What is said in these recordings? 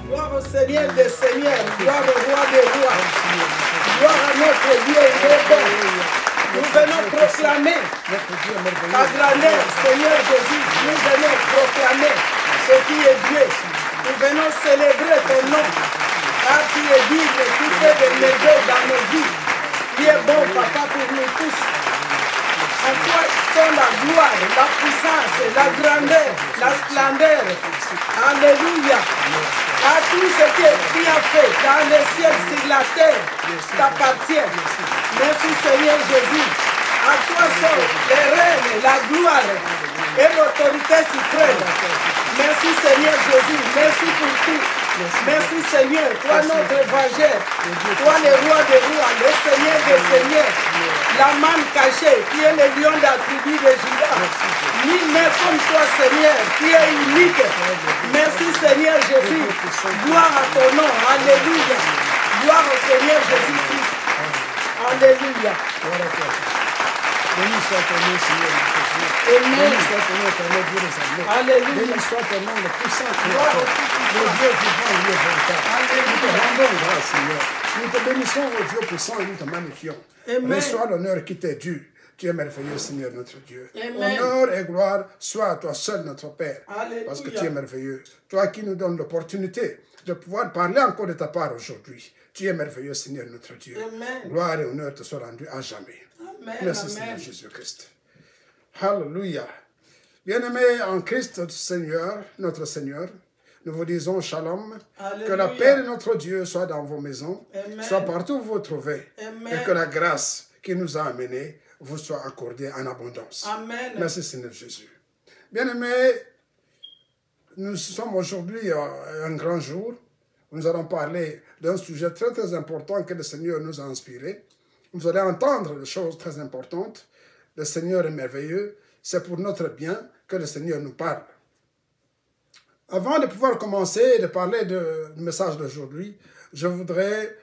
Gloire au Seigneur des Seigneurs. Gloire au Roi des Rois. Gloire à notre Dieu, il est bon. Nous venons proclamer ta grandeur, Seigneur Jésus. Nous venons proclamer ce qui est Dieu. Nous venons célébrer ton nom. Car tu es digne, tu fais des merveilles dans nos vies. Tu es bon, Papa, pour nous tous. En toi sont la gloire, la puissance, la grandeur, la splendeur. Alléluia. À tout ce que tu as fait dans le ciel, sur la terre, t'appartient. Merci Seigneur Jésus. À toi sont les règnes, la gloire et l'autorité suprême. Merci Seigneur Jésus. Merci pour tout. Merci Seigneur. Toi notre évangile. Toi le roi des rois, le Seigneur des seigneurs. La manne cachée, qui est le lion de la tribu de Juda. Nul n'est comme toi Seigneur, qui est unique. Merci Seigneur Jésus. Gloire à ton nom. Alléluia. Gloire au Seigneur Jésus-Christ. Alléluia. Béni soit ton nom, Seigneur. Amen. Béni soit ton nom, éternel Dieu des armées. Alléluia. Béni soit ton nom, le puissant créateur. Le Dieu vivant et le véritable. Nous te rendons grâce, Seigneur. Nous te bénissons, ô Dieu puissant, et nous te magnifions. Amen. Reçois l'honneur qui t'est dû. Tu es merveilleux, Seigneur, notre Dieu. Amen. Honneur et gloire soit à toi seul, notre Père. Alléluia. Parce que tu es merveilleux. Toi qui nous donnes l'opportunité de pouvoir parler encore de ta part aujourd'hui. Tu es merveilleux, Seigneur, notre Dieu. Amen. Gloire et honneur te soient rendus à jamais. Amen. Merci, Amen. Seigneur Jésus-Christ. Alléluia. Bien-aimés en Christ, Seigneur, notre Seigneur, nous vous disons shalom. Alléluia. Que la paix de notre Dieu soit dans vos maisons, Amen. soit partout où vous vous trouvez. Amen. Et que la grâce qui nous a amenés vous soit accordée en abondance. Amen. Merci, Seigneur Jésus. Bien-aimés, nous sommes aujourd'hui un grand jour. Nous allons parler d'un sujet très très important que le Seigneur nous a inspiré. Vous allez entendre des choses très importantes. Le Seigneur est merveilleux. C'est pour notre bien que le Seigneur nous parle. Avant de pouvoir commencer et de parler du message d'aujourd'hui, je voudrais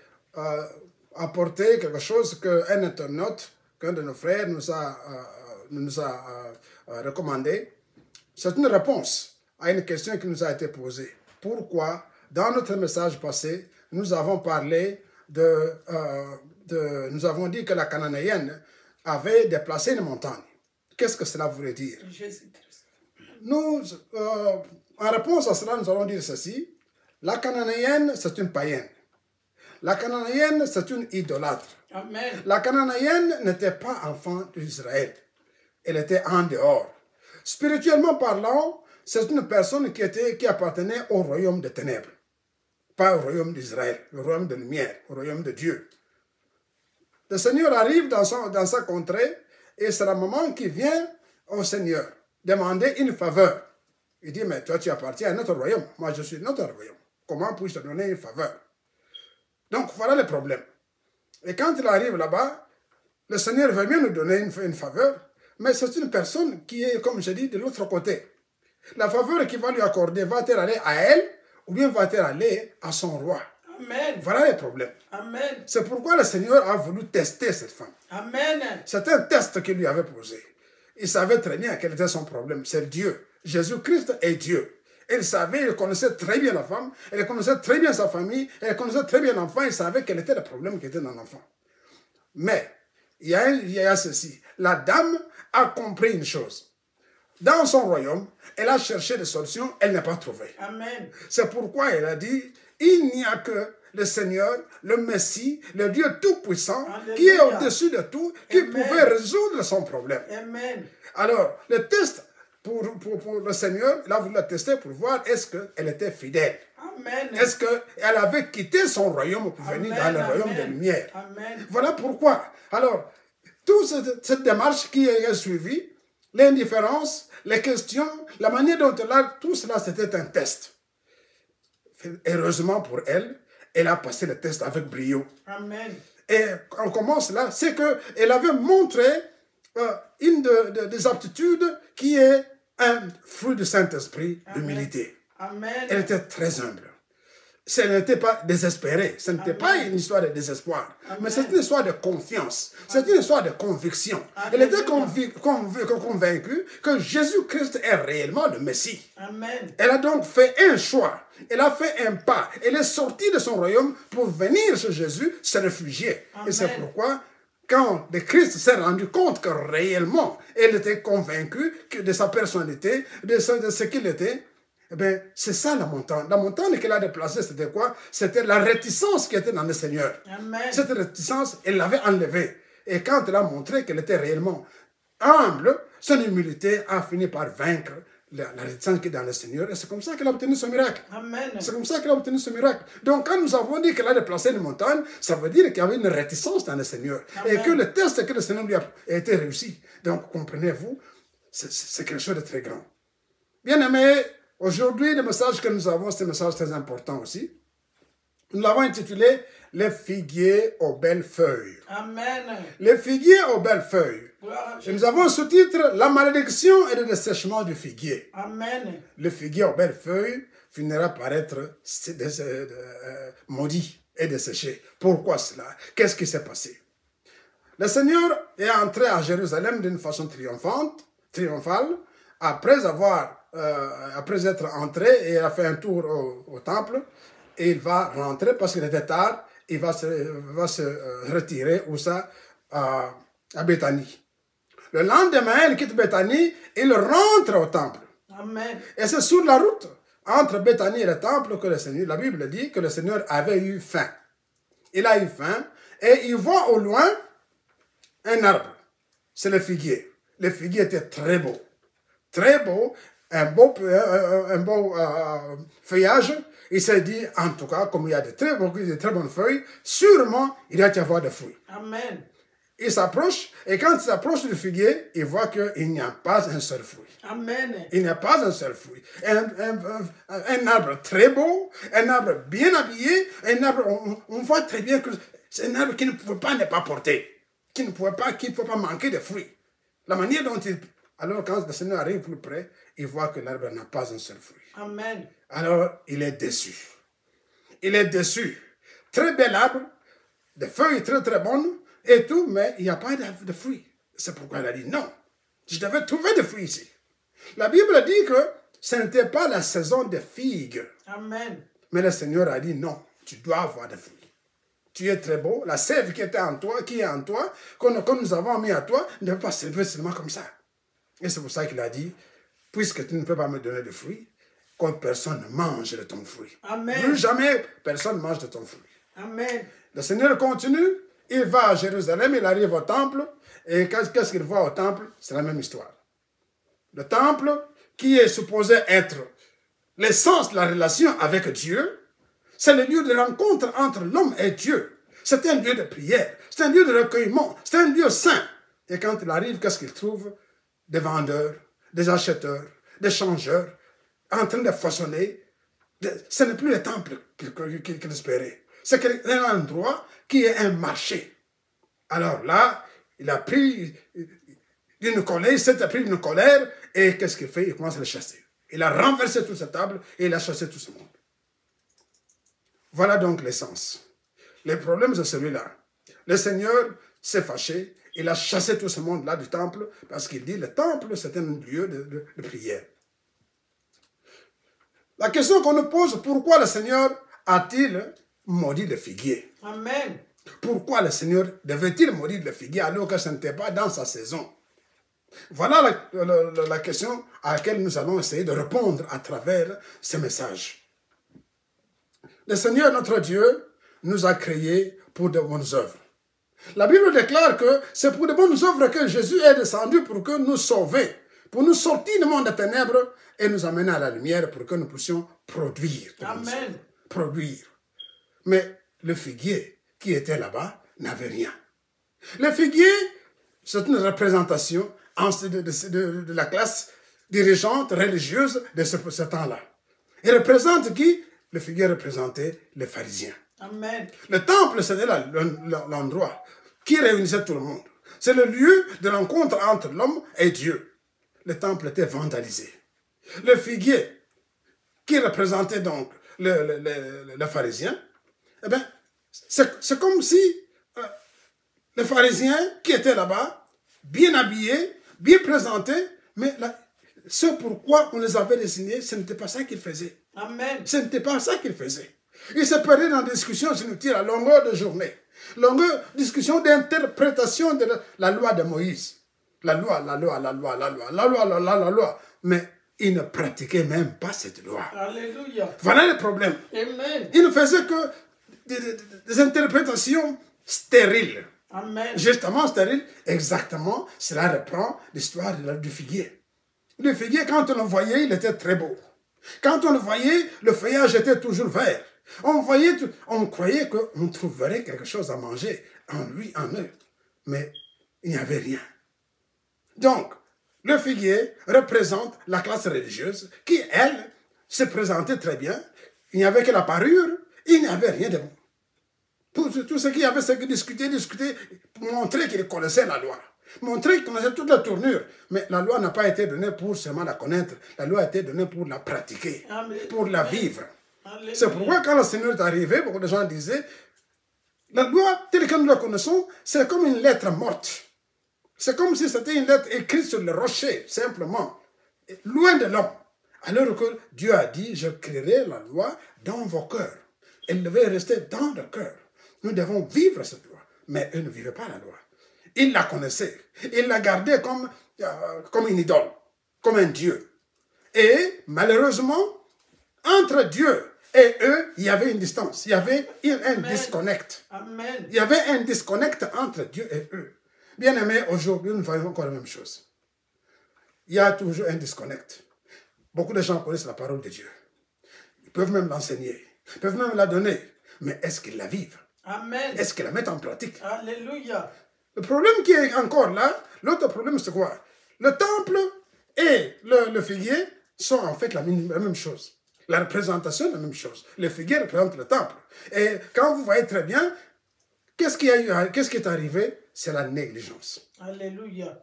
apporter quelque chose qu'un internaute, qu'un de nos frères nous a recommandé. C'est une réponse à une question qui nous a été posée. Pourquoi, dans notre message passé, nous avons parlé nous avons dit que la Cananéenne avait déplacé une montagne. Qu'est-ce que cela voulait dire? Jésus-Christ. Nous, en réponse à cela, nous allons dire ceci. La Cananéenne, c'est une païenne. La Cananéenne, c'est une idolâtre. Amen. La Cananéenne n'était pas enfant d'Israël. Elle était en dehors. Spirituellement parlant, c'est une personne qui appartenait au royaume des ténèbres. Pas au royaume d'Israël, le royaume de lumière, au royaume de Dieu. Le Seigneur arrive dans sa contrée et c'est la maman qui vient au Seigneur demander une faveur. Il dit, mais toi tu appartiens à notre royaume, moi je suis de notre royaume. Comment puis-je te donner une faveur? Donc voilà le problème. Et quand il arrive là-bas, le Seigneur veut bien nous donner une faveur, mais c'est une personne qui est, comme je dis, de l'autre côté. La faveur qu'il va lui accorder, va-t-elle aller à elle ou bien va-t-elle aller à son roi? Amen. Voilà le problème. Amen. C'est pourquoi le Seigneur a voulu tester cette femme. Amen. C'est un test qu'il lui avait posé. Il savait très bien quel était son problème. C'est Dieu. Jésus-Christ est Dieu. Il savait, il connaissait très bien la femme, il connaissait très bien sa famille, il connaissait très bien l'enfant, il savait quel était le problème qui était dans l'enfant. Mais, il y a ceci. La dame a compris une chose. Dans son royaume, elle a cherché des solutions, elle n'a pas trouvé. Amen. C'est pourquoi elle a dit, il n'y a que le Seigneur, le Messie, le Dieu Tout-Puissant, qui est au-dessus de tout, qui Amen. pouvait résoudre son problème. Amen. Alors, le test pour le Seigneur, il a voulu la tester pour voir est-ce qu'elle était fidèle. Amen. Est-ce qu'elle avait quitté son royaume pour venir dans le royaume de lumière. Amen. Voilà pourquoi. Alors, toute cette démarche qui est suivie, l'indifférence, les questions, la manière dont elle a, tout cela, c'était un test. Heureusement pour elle, elle a passé le test avec brio. Amen. Et on commence là, c'est qu'elle avait montré une des aptitudes qui est un fruit du Saint-Esprit, l'humilité. Amen. Elle était très humble. ce n'était pas désespéré, ce n'était pas une histoire de désespoir, mais c'est une histoire de confiance, c'est une histoire de conviction. Elle était convaincue que Jésus-Christ est réellement le Messie. Amen. Elle a donc fait un choix, elle a fait un pas, elle est sortie de son royaume pour venir chez Jésus, se réfugier. Amen. Et c'est pourquoi, quand le Christ s'est rendu compte que réellement, elle était convaincue de sa personnalité, de ce qu'il était, eh bien, c'est ça la montagne. La montagne qu'elle a déplacée, c'était quoi? C'était la réticence qui était dans le Seigneur. Amen. Cette réticence, elle l'avait enlevée. Et quand elle a montré qu'elle était réellement humble, son humilité a fini par vaincre la réticence qui est dans le Seigneur. Et c'est comme ça qu'elle a obtenu ce miracle. Amen. C'est comme ça qu'elle a obtenu ce miracle. Donc, quand nous avons dit qu'elle a déplacé une montagne, ça veut dire qu'il y avait une réticence dans le Seigneur. Amen. Et que le test que le Seigneur lui a été réussi. Donc, comprenez-vous, c'est quelque chose de très grand. Bien aimé, aujourd'hui, le message que nous avons, c'est un message très important aussi. Nous l'avons intitulé « Les figuiers aux belles feuilles ». Amen. Les figuiers aux belles feuilles. Gloire à Et Jésus. nous avons un sous-titre « La malédiction et le dessèchement du figuier ». Amen. Le figuier aux belles feuilles finira par être maudit et desséché. Pourquoi cela? Qu'est-ce qui s'est passé? Le Seigneur est entré à Jérusalem d'une façon triomphale, après être entré et a fait un tour au temple, et il va rentrer parce qu'il était tard, il va se retirer où ça, à Béthanie. Le lendemain, il quitte Béthanie, il rentre au temple. Amen. Et c'est sur la route entre Béthanie et le temple que le Seigneur, la Bible dit que le Seigneur avait eu faim. Il a eu faim et il voit au loin un arbre. C'est le figuier. Le figuier était très beau. Très beau, un beau feuillage. Il s'est dit, en tout cas, comme il y a de très bonnes feuilles, sûrement il doit y avoir des fruits. Amen. Il s'approche, et quand il s'approche du figuier, il voit qu'il n'y a pas un seul fruit. Amen. Il n'y a pas un seul fruit. Un arbre très beau, un arbre bien habillé, un arbre, on voit très bien que c'est un arbre qui ne pouvait pas ne pas porter, qui ne pouvait pas manquer de fruits. La manière dont alors quand le Seigneur arrive plus près, il voit que l'arbre n'a pas un seul fruit. Amen. Alors, il est déçu. Il est déçu. Très bel arbre, des feuilles très très bonnes et tout, mais il n'y a pas de fruits. C'est pourquoi il a dit non. Je devais trouver des fruits ici. La Bible dit que ce n'était pas la saison des figues. Amen. Mais le Seigneur a dit non, tu dois avoir des fruits. Tu es très beau, la sève qui est en toi, que nous avons mis à toi, ne peut pas s'élever seulement comme ça. Et c'est pour ça qu'il a dit, puisque tu ne peux pas me donner de fruits, que personne ne mange de ton fruit. Amen. Plus jamais personne ne mange de ton fruit. Amen. Le Seigneur continue, il va à Jérusalem, il arrive au temple, et qu'est-ce qu'il voit au temple? C'est la même histoire. Le temple, qui est supposé être l'essence de la relation avec Dieu, c'est le lieu de rencontre entre l'homme et Dieu. C'est un lieu de prière, c'est un lieu de recueillement, c'est un lieu saint. Et quand il arrive, qu'est-ce qu'il trouve? Des vendeurs, des acheteurs, des changeurs, en train de façonner. Ce n'est plus le temple qu'il espérait. C'est un endroit qui est un marché. Alors là, il a pris d'une colère, il s'est pris d'une colère, et qu'est-ce qu'il fait? Il commence à le chasser. Il a renversé toute cette table et il a chassé tout ce monde. Voilà donc l'essence. Le problème, c'est celui-là. Le Seigneur s'est fâché, il a chassé tout ce monde-là du temple, parce qu'il dit, le temple, c'est un lieu de prière. La question qu'on nous pose, pourquoi le Seigneur a-t-il maudit le figuier? Amen. Pourquoi le Seigneur devait-il maudire le figuier alors que ce n'était pas dans sa saison? Voilà la question à laquelle nous allons essayer de répondre à travers ce message. Le Seigneur, notre Dieu, nous a créés pour de bonnes œuvres. La Bible déclare que c'est pour de bonnes œuvres que Jésus est descendu pour que nous sauver, pour nous sortir du monde des ténèbres et nous amener à la lumière pour que nous puissions produire. Amen. Produire. Mais le figuier qui était là-bas n'avait rien. Le figuier, c'est une représentation de la classe dirigeante religieuse de ce temps-là. Il représente qui? Le figuier représentait les pharisiens. Amen. Le temple, c'était l'endroit qui réunissait tout le monde. C'est le lieu de rencontre entre l'homme et Dieu. Le temple était vandalisé. Le figuier qui représentait donc le pharisien, eh bien, c'est comme si le pharisien qui était là-bas, bien habillé, bien présenté, mais ce pourquoi on les avait désignés, ce n'était pas ça qu'ils faisaient. Amen. Ce n'était pas ça qu'ils faisaient. Ils se perdaient dans des discussions inutiles à longueur de journée. Longueur discussion d'interprétation de la loi de Moïse. La loi. Mais ils ne pratiquaient même pas cette loi. Alléluia. Voilà le problème. Amen. Ils ne faisaient que des interprétations stériles. Amen. Justement stériles, exactement, cela reprend l'histoire du figuier. Le figuier, quand on le voyait, il était très beau. Quand on le voyait, le feuillage était toujours vert. On croyait qu'on trouverait quelque chose à manger en lui, en eux. Mais il n'y avait rien. Donc, le figuier représente la classe religieuse qui, elle, se présentait très bien. Il n'y avait que la parure, il n'y avait rien de bon. Tout ce qu'il y avait, c'est que discuter, pour montrer qu'il connaissait la loi. Montrer qu'il connaissait toute la tournure. Mais la loi n'a pas été donnée pour seulement la connaître. La loi a été donnée pour la pratiquer, pour la vivre. C'est pourquoi quand le Seigneur est arrivé, beaucoup de gens disaient, la loi telle que nous la connaissons, c'est comme une lettre morte. C'est comme si c'était une lettre écrite sur le rocher, simplement, loin de l'homme. Alors que Dieu a dit, je créerai la loi dans vos cœurs. Elle devait rester dans le cœur. Nous devons vivre cette loi. Mais eux ne vivaient pas la loi. Ils la connaissaient. Ils la gardaient comme une idole, comme un Dieu. Et malheureusement, entre Dieu et eux, il y avait une distance. Il y avait un disconnect. Amen. Il y avait un disconnect entre Dieu et eux. Bien aimés, aujourd'hui, nous voyons encore la même chose. Il y a toujours un disconnect. Beaucoup de gens connaissent la parole de Dieu. Ils peuvent même l'enseigner. Ils peuvent même la donner. Mais est-ce qu'ils la vivent? Amen. Est-ce qu'ils la mettent en pratique? Alléluia. Le problème qui est encore là, l'autre problème c'est quoi? Le temple et le figuier sont en fait la même chose. La représentation est la même chose. Le figuier représente le temple. Et quand vous voyez très bien, qu'est-ce qui est arrivé? C'est la négligence. Alléluia.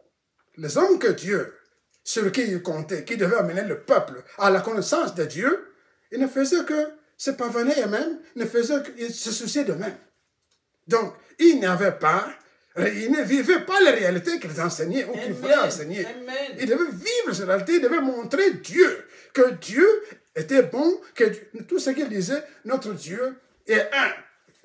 Les hommes que Dieu, sur qui il comptait, qui devaient amener le peuple à la connaissance de Dieu, ils ne faisaient que se pavaner eux-mêmes, ils se souciaient d'eux-mêmes. Donc, ils ne vivaient pas les réalités qu'ils enseignaient ou qu'ils voulaient enseigner. Amen. Ils devaient vivre cette réalité, ils devaient montrer Dieu, que Dieu était bon, que tout ce qu'il disait, notre Dieu est un.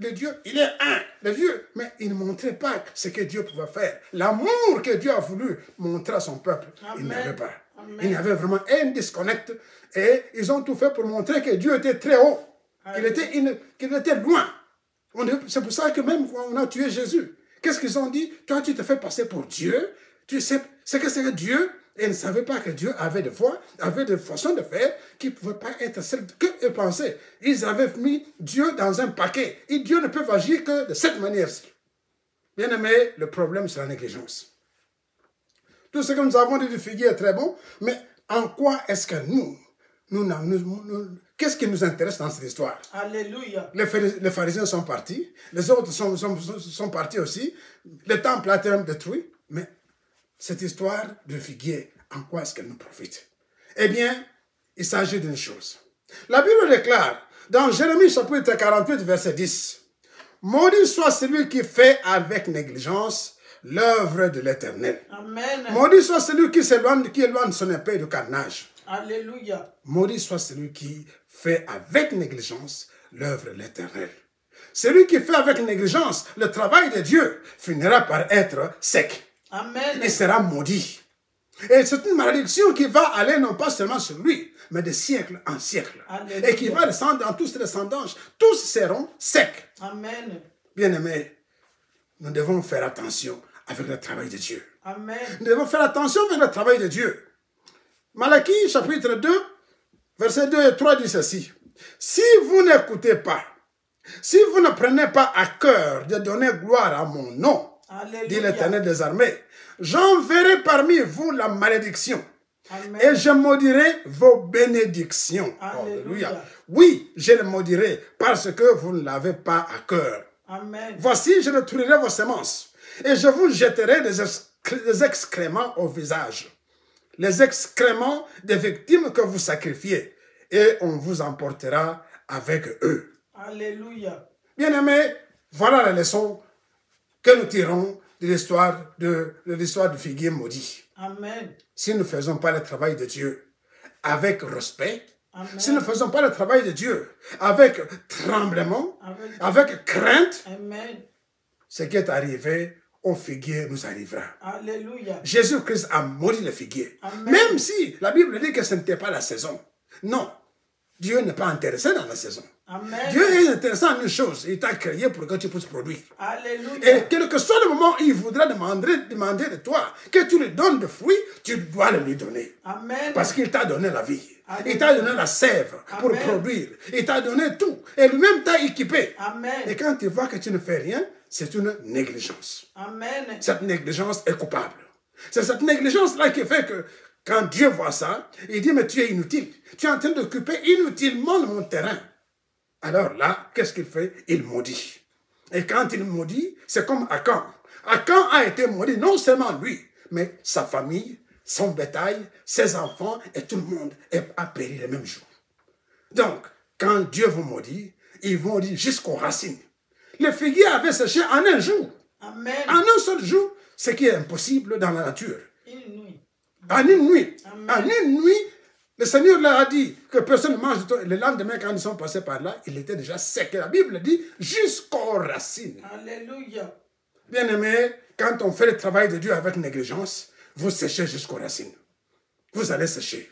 Le Dieu, il est un, le Dieu, mais il ne montrait pas ce que Dieu pouvait faire. L'amour que Dieu a voulu montrer à son peuple, il n'avait pas. Amen. Il y avait vraiment un disconnect et ils ont tout fait pour montrer que Dieu était très haut, qu'il était loin. C'est pour ça que même quand on a tué Jésus, qu'est-ce qu'ils ont dit? Toi, tu te fais passer pour Dieu, tu sais ce que c'est que Dieu, et ils ne savaient pas que Dieu avait des voies, avait des façons de faire qui ne pouvaient pas être celles qu'eux pensaient. Ils avaient mis Dieu dans un paquet. Et Dieu ne peut agir que de cette manière-ci. Bien aimé, le problème, c'est la négligence. Tout ce que nous avons dit du figuier est très bon, mais en quoi est-ce que qu'est-ce qui nous intéresse dans cette histoire? Alléluia. Les pharisiens sont partis, les autres sont partis aussi, le temple a été même détruit, mais cette histoire du figuier, en quoi est-ce qu'elle nous profite? Eh bien, il s'agit d'une chose. La Bible déclare, dans Jérémie chapitre 48, verset 10, « Maudit soit celui qui fait avec négligence l'œuvre de l'Éternel. Amen. Maudit soit celui qui éloigne son épée du carnage. Alléluia. Maudit soit celui qui fait avec négligence l'œuvre de l'Éternel. Celui qui fait avec négligence le travail de Dieu finira par être sec. Amen. Il sera maudit. Et c'est une malédiction qui va aller non pas seulement sur lui, mais de siècle en siècle. Alléluia. Et qui va descendre dans tous ses descendants. Tous seront secs. Amen. Bien-aimés, nous devons faire attention avec le travail de Dieu. Amen. Nous devons faire attention avec le travail de Dieu. Malachie, chapitre 2, versets 2 et 3 dit ceci. Si vous n'écoutez pas, si vous ne prenez pas à cœur de donner gloire à mon nom, Alléluia. dit l'Éternel des armées, j'enverrai parmi vous la malédiction. Amen. Et je maudirai vos bénédictions. Alléluia. Alléluia. Oui, je les maudirai parce que vous ne l'avez pas à cœur. Amen. Voici, je détruirai vos semences et je vous jetterai des excréments au visage. Les excréments des victimes que vous sacrifiez. et on vous emportera avec eux. Alléluia. Bien-aimés, voilà la leçon que nous tirons de l'histoire du figuier maudit. Amen. Si nous ne faisons pas le travail de Dieu avec respect, Amen. si nous ne faisons pas le travail de Dieu avec tremblement, avec crainte, Amen. ce qui est arrivé au figuier nous arrivera. Alléluia. Jésus-Christ a maudit le figuier. Amen. Même si la Bible dit que ce n'était pas la saison. Non, Dieu n'est pas intéressé dans la saison. Amen. Dieu est intéressé en une chose, il t'a créé pour que tu puisses produire. Alléluia. Et quel que soit le moment où il voudra demander de toi que tu lui donnes de fruits, tu dois le lui donner. Amen. Parce qu'il t'a donné la vie. Alléluia. Il t'a donné la sève pour Amen. produire. Il t'a donné tout. Et lui-même t'a équipé. Amen. Et quand tu vois que tu ne fais rien, c'est une négligence. Amen. Cette négligence est coupable. C'est cette négligence-là qui fait que quand Dieu voit ça, il dit, mais tu es inutile. Tu es en train d'occuper inutilement mon terrain. Alors là, qu'est-ce qu'il fait? Il maudit. Et quand il maudit, c'est comme Akan. Akan a été maudit, non seulement lui, mais sa famille, son bétail, ses enfants, et tout le monde a péri le même jour. Donc, quand Dieu vous maudit, il maudit jusqu'aux racines. Le figuier avait séché en un jour. Amen. En un seul jour, ce qui est impossible dans la nature. Une nuit. En une nuit. Amen. En une nuit, le Seigneur leur a dit que personne ne mange de toi. Le lendemain, quand ils sont passés par là, il était déjà sec. Et la Bible dit jusqu'aux racines. Alléluia. Bien-aimés, quand on fait le travail de Dieu avec négligence, vous séchez jusqu'aux racines. Vous allez sécher.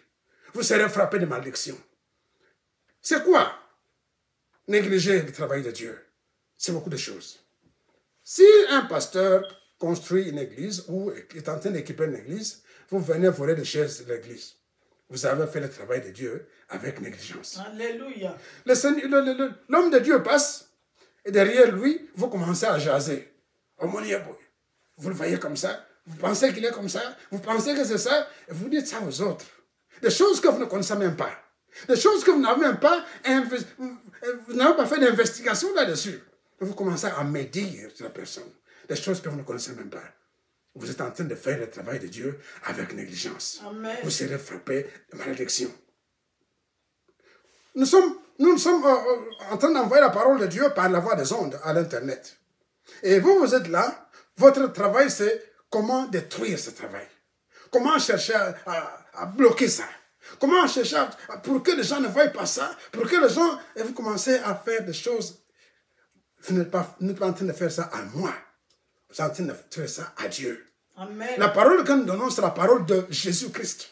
Vous serez frappé de malédiction. C'est quoi négliger le travail de Dieu? C'est beaucoup de choses. Si un pasteur construit une église ou est en train d'équiper une église, vous venez voler des chaises de l'église. Vous avez fait le travail de Dieu avec négligence. Alléluia. L'homme de Dieu passe et derrière lui, vous commencez à jaser. Oh mon Dieu, vous le voyez comme ça, vous pensez qu'il est comme ça, vous pensez que c'est ça, et vous dites ça aux autres. Des choses que vous ne connaissez même pas. Des choses que vous n'avez même pas, vous n'avez pas fait d'investigation là-dessus. Vous commencez à médire sur la personne. Des choses que vous ne connaissez même pas. Vous êtes en train de faire le travail de Dieu avec négligence. Amen. Vous serez frappé de malédiction. Nous sommes en train d'envoyer la parole de Dieu par la voie des ondes à l'Internet. Et vous êtes là. Votre travail, c'est comment détruire ce travail. Comment chercher à bloquer ça. Comment chercher pour que les gens ne voient pas ça. Pour que les gens... Et vous commencez à faire des choses. Vous n'êtes pas en train de faire ça à moi. Vous êtes en train de faire ça à Dieu. Amen. La parole que nous donnons, c'est la parole de Jésus-Christ.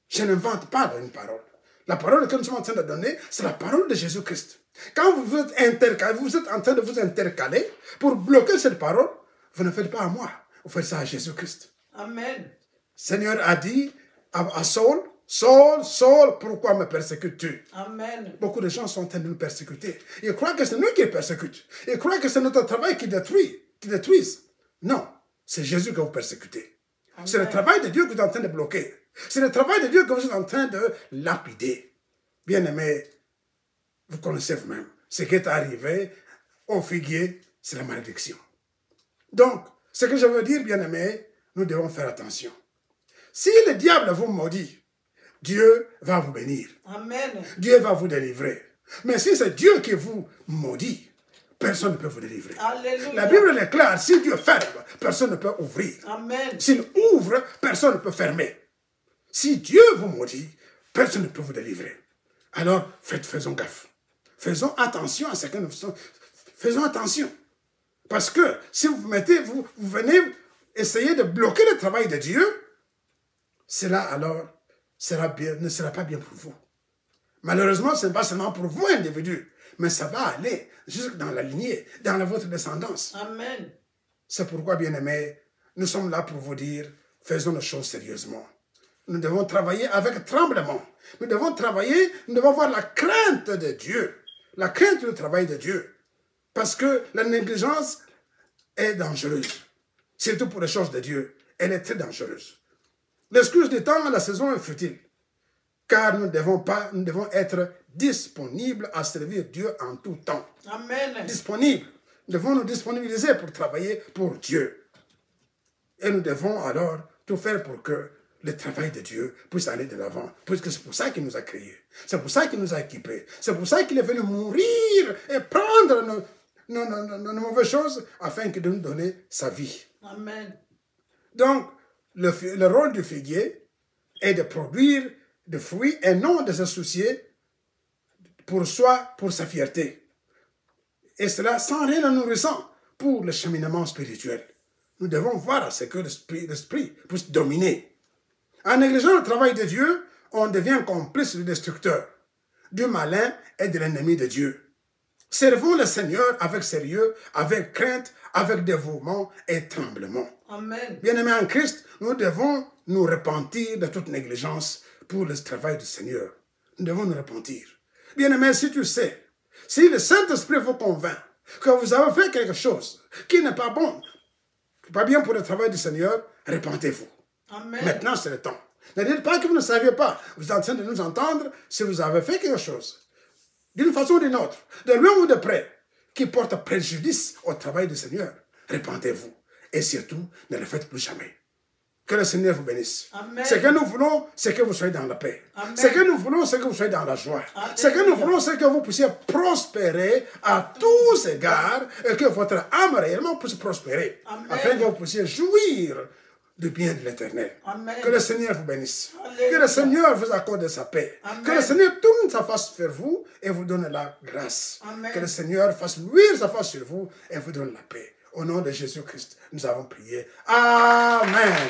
Je n'invente pas une parole. La parole que nous sommes en train de donner, c'est la parole de Jésus-Christ. Quand vous êtes en train de vous intercaler pour bloquer cette parole, vous ne faites pas à moi. Vous faites ça à Jésus-Christ. Amen. Seigneur a dit à Saul, Saul, Saul, pourquoi me persécutes-tu? Amen. Beaucoup de gens sont en train de nous persécuter. Ils croient que c'est nous qui les persécutons. Ils croient que c'est notre travail qui détruise. Non, c'est Jésus que vous persécutez. C'est le travail de Dieu que vous êtes en train de bloquer. C'est le travail de Dieu que vous êtes en train de lapider. Bien-aimés, vous connaissez vous-même. Ce qui est arrivé au figuier, c'est la malédiction. Donc, ce que je veux dire, bien-aimés, nous devons faire attention. Si le diable vous maudit, Dieu va vous bénir. Amen. Dieu va vous délivrer. Mais si c'est Dieu qui vous maudit, personne ne peut vous délivrer. Alléluia. La Bible est claire, si Dieu ferme, personne ne peut ouvrir. Amen. S'il ouvre, personne ne peut fermer. Si Dieu vous maudit, personne ne peut vous délivrer. Alors, faisons gaffe. Faisons attention à ce que nous faisons. Faisons attention. Parce que si vous venez essayer de bloquer le travail de Dieu, cela alors ne sera pas bien pour vous. Malheureusement, ce n'est pas seulement pour vous, individus, mais ça va aller jusque dans la lignée, dans votre descendance. Amen. C'est pourquoi, bien-aimés, nous sommes là pour vous dire, faisons les choses sérieusement. Nous devons travailler avec tremblement. Nous devons travailler, nous devons avoir la crainte de Dieu. La crainte du travail de Dieu. Parce que la négligence est dangereuse. Surtout pour les choses de Dieu. Elle est très dangereuse. L'excuse du temps, la saison est futile. Car nous devons être disponibles à servir Dieu en tout temps. Amen. Disponibles. Nous devons nous disponibiliser pour travailler pour Dieu. Et nous devons alors tout faire pour que le travail de Dieu puisse aller de l'avant. Puisque c'est pour ça qu'il nous a créés. C'est pour ça qu'il nous a équipés. C'est pour ça qu'il est venu mourir et prendre nos mauvaises choses afin de nous donner sa vie. Amen. Donc, le rôle du figuier est de produire des fruits et non de se soucier pour soi, pour sa fierté. Et cela sans rien en nourrissant pour le cheminement spirituel. Nous devons voir à ce que l'esprit puisse dominer. En négligeant le travail de Dieu, on devient complice du destructeur, du malin et de l'ennemi de Dieu. Servons le Seigneur avec sérieux, avec crainte, avec dévouement et tremblement. Amen. Bien-aimés en Christ, nous devons nous repentir de toute négligence pour le travail du Seigneur. Nous devons nous repentir. Bien-aimé, si tu sais, si le Saint-Esprit vous convainc que vous avez fait quelque chose qui n'est pas bon, pas bien pour le travail du Seigneur, repentez-vous. Amen. Maintenant, c'est le temps. Ne dites pas que vous ne saviez pas. Vous êtes en train de nous entendre si vous avez fait quelque chose, d'une façon ou d'une autre, de loin ou de près, qui porte préjudice au travail du Seigneur. Repentez-vous. Et surtout, ne le faites plus jamais. Que le Seigneur vous bénisse. Amen. Ce que nous voulons, c'est que vous soyez dans la paix. Amen. Ce que nous voulons, c'est que vous soyez dans la joie. Amen. Ce que nous voulons, c'est que vous puissiez prospérer à tous égards et que votre âme réellement puisse prospérer. Amen. Afin que vous puissiez jouir du bien de l'Éternel. Amen. Que le Seigneur vous bénisse. Alléluia. Que le Seigneur vous accorde sa paix. Amen. Que le Seigneur tourne sa face vers vous et vous donne la grâce. Amen. Que le Seigneur fasse luire sa face sur vous et vous donne la paix. Au nom de Jésus-Christ, nous avons prié. Amen. Amen.